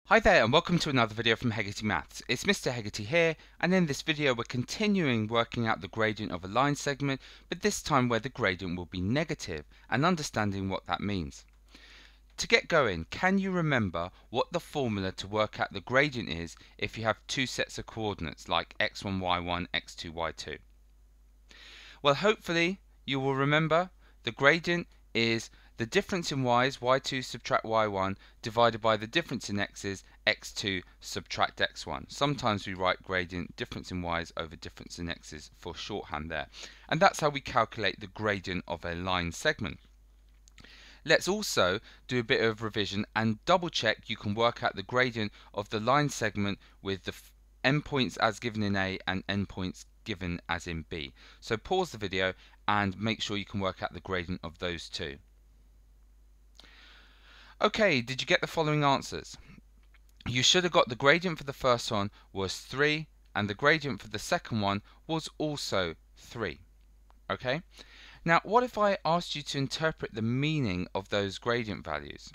Hi there and welcome to another video from Hegarty Maths. It's Mr. Hegarty here, and in this video we're continuing working out the gradient of a line segment, but this time where the gradient will be negative and understanding what that means. To get going, can you remember what the formula to work out the gradient is if you have two sets of coordinates like x1, y1, x2, y2? Well, hopefully you will remember the gradient is the difference in y's, y2 subtract y1, divided by the difference in x's, x2 subtract x1. Sometimes we write gradient difference in y's over difference in x's for shorthand there. And that's how we calculate the gradient of a line segment. Let's also do a bit of revision and double check you can work out the gradient of the line segment with the endpoints as given in A and endpoints given as in B. So pause the video and make sure you can work out the gradient of those two. Okay, did you get the following answers? You should have got the gradient for the first one was 3 and the gradient for the second one was also 3. Okay? Now, what if I asked you to interpret the meaning of those gradient values?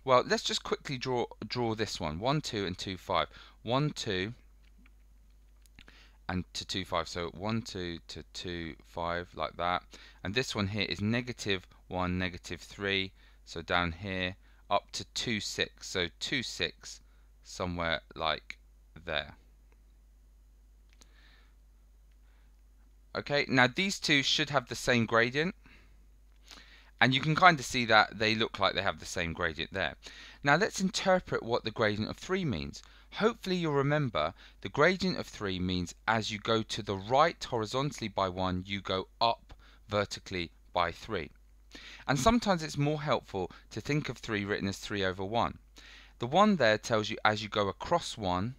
Well, let's just quickly draw this one. 1, 2 and 2, 5. 1, 2 and to 2, 5. So 1, 2 to 2, 5 like that. And this one here is negative 1, negative 3. So down here up to 2, 6. So 2, 6 somewhere like there. Okay, now these two should have the same gradient. And you can kind of see that they look like they have the same gradient there. Now let's interpret what the gradient of 3 means. Hopefully you'll remember the gradient of 3 means as you go to the right horizontally by 1, you go up vertically by 3. And sometimes it's more helpful to think of 3 written as 3 over 1. The 1 there tells you as you go across 1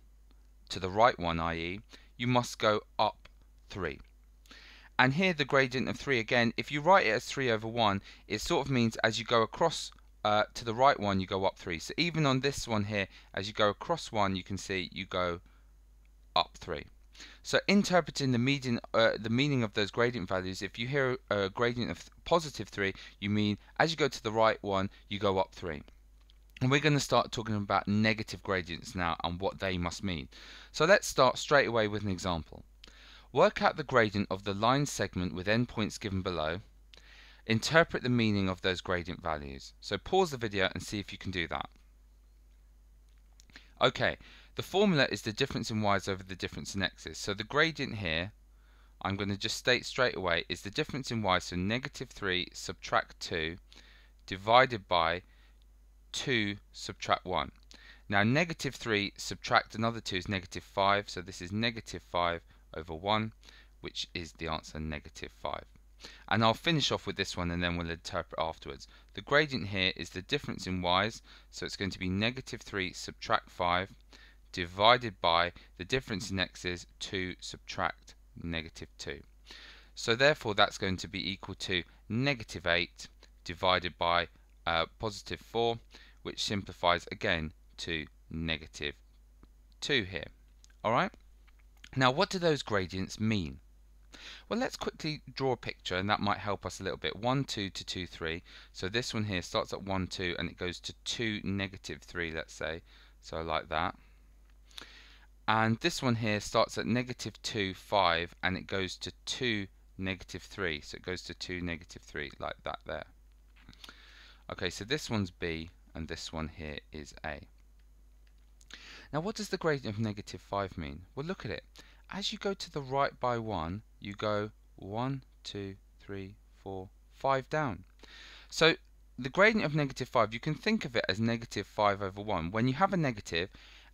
to the right 1, i.e. you must go up 3. And here the gradient of 3 again, if you write it as 3 over 1, it sort of means as you go across to the right 1, you go up 3. So even on this one here, as you go across 1, you can see you go up 3. So interpreting the meaning of those gradient values, if you hear a gradient of positive 3, you mean as you go to the right 1, you go up 3. And we're going to start talking about negative gradients now and what they must mean. So let's start straight away with an example. Work out the gradient of the line segment with endpoints given below. Interpret the meaning of those gradient values. So pause the video and see if you can do that. Okay, the formula is the difference in y's over the difference in x's. So the gradient here, I'm going to just state straight away, is the difference in y, so negative 3 subtract 2 divided by 2 subtract 1. Now negative 3 subtract another 2 is negative 5, so this is negative 5 over 1, which is the answer, negative 5. And I'll finish off with this one and then we'll interpret afterwards. The gradient here is the difference in y's, so it's going to be negative 3 subtract 5 divided by the difference in x's, 2 subtract negative 2. So therefore that's going to be equal to negative 8 divided by positive 4, which simplifies again to negative 2 here. Alright? Now what do those gradients mean? Well, let's quickly draw a picture and that might help us a little bit. 1, 2 to 2, 3. So this one here starts at 1, 2 and it goes to 2, negative 3, let's say. So like that. And this one here starts at negative 2, 5 and it goes to 2, negative 3. So it goes to 2, negative 3 like that there. Okay, so this one's B and this one here is A. Now what does the gradient of negative 5 mean? Well, look at it. As you go to the right by 1, you go 1, 2, 3, 4, 5 down. So the gradient of negative 5, you can think of it as negative 5 over 1. When you have a negative,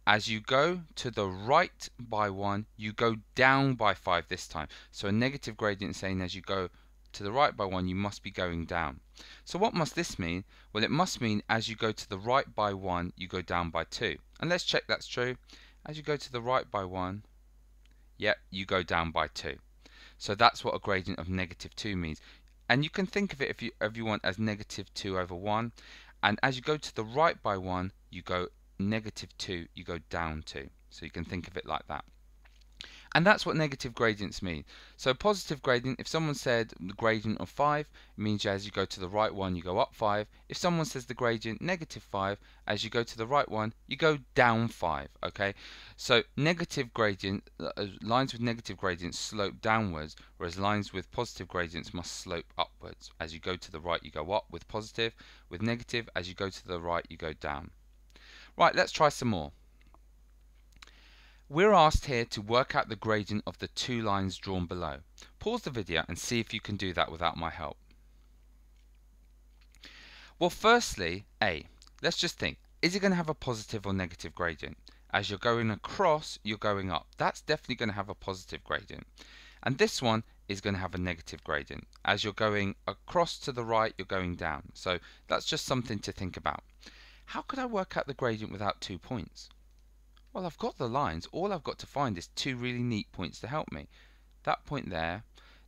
as you go to the right by 1, you go down by 5 this time. So a negative gradient is saying as you go to the right by 1, you must be going down. So what must this mean? Well, it must mean as you go to the right by 1, you go down by 2. And let's check that's true. As you go to the right by 1, yep, you go down by 2. So that's what a gradient of negative 2 means. And you can think of it if you want as negative 2 over 1. And as you go to the right by 1, you go negative 2, you go down 2. So you can think of it like that. And that's what negative gradients mean. So positive gradient, if someone said the gradient of 5, it means as you go to the right one, you go up 5. If someone says the gradient negative 5, as you go to the right one, you go down 5. Okay, so negative gradient, lines with negative gradients slope downwards, whereas lines with positive gradients must slope upwards. As you go to the right, you go up with positive. With negative, as you go to the right, you go down. Right, let's try some more. We're asked here to work out the gradient of the two lines drawn below. Pause the video and see if you can do that without my help. Well, firstly, let's just think, is it going to have a positive or negative gradient? As you're going across, you're going up. That's definitely going to have a positive gradient. And this one is going to have a negative gradient. As you're going across to the right, you're going down. So that's just something to think about. How could I work out the gradient without 2 points? Well, I've got the lines. All I've got to find is 2 really neat points to help me. That point there,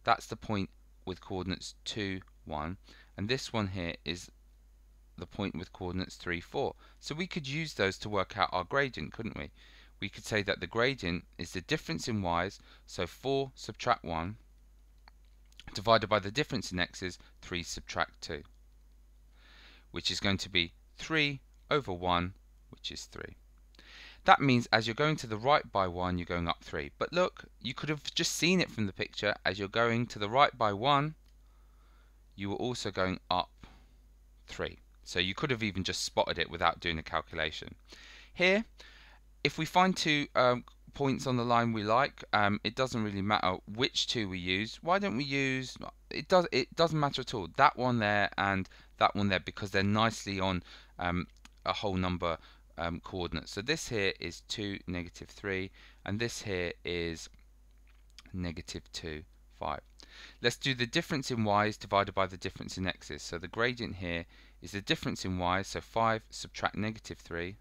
that's the point with coordinates 2, 1. And this one here is the point with coordinates 3, 4. So we could use those to work out our gradient, couldn't we? We could say that the gradient is the difference in y's, so 4 subtract 1, divided by the difference in x's, 3 subtract 2, which is going to be 3 over 1, which is 3. That means as you're going to the right by 1, you're going up 3. But look, you could have just seen it from the picture. As you're going to the right by 1, you were also going up 3. So you could have even just spotted it without doing a calculation. Here, if we find 2 points on the line we like, it doesn't really matter which 2 we use. Why don't we use, it doesn't matter at all, that one there and that one there, because they're nicely on a whole number coordinates. So this here is 2, negative 3, and this here is negative 2, 5. Let's do the difference in y's divided by the difference in x's. So the gradient here is the difference in y's, so 5 subtract negative 3,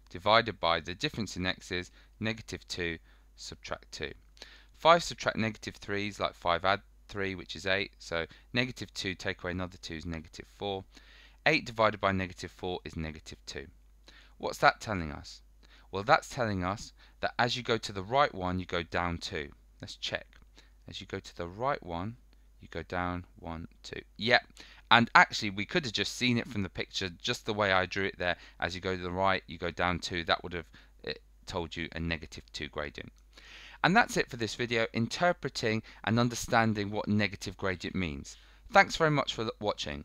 divided by the difference in x's, negative 2 subtract 2. 5 subtract negative 3 is like 5 add 3, which is 8. So negative 2 take away another 2 is negative 4. 8 divided by negative 4 is negative 2. What's that telling us? Well, that's telling us that as you go to the right one, you go down 2. Let's check. As you go to the right one, you go down 1, 2. Yep. And actually, we could have just seen it from the picture, just the way I drew it there. As you go to the right, you go down 2. That would have told you a negative 2 gradient. And that's it for this video, interpreting and understanding what negative gradient means. Thanks very much for watching.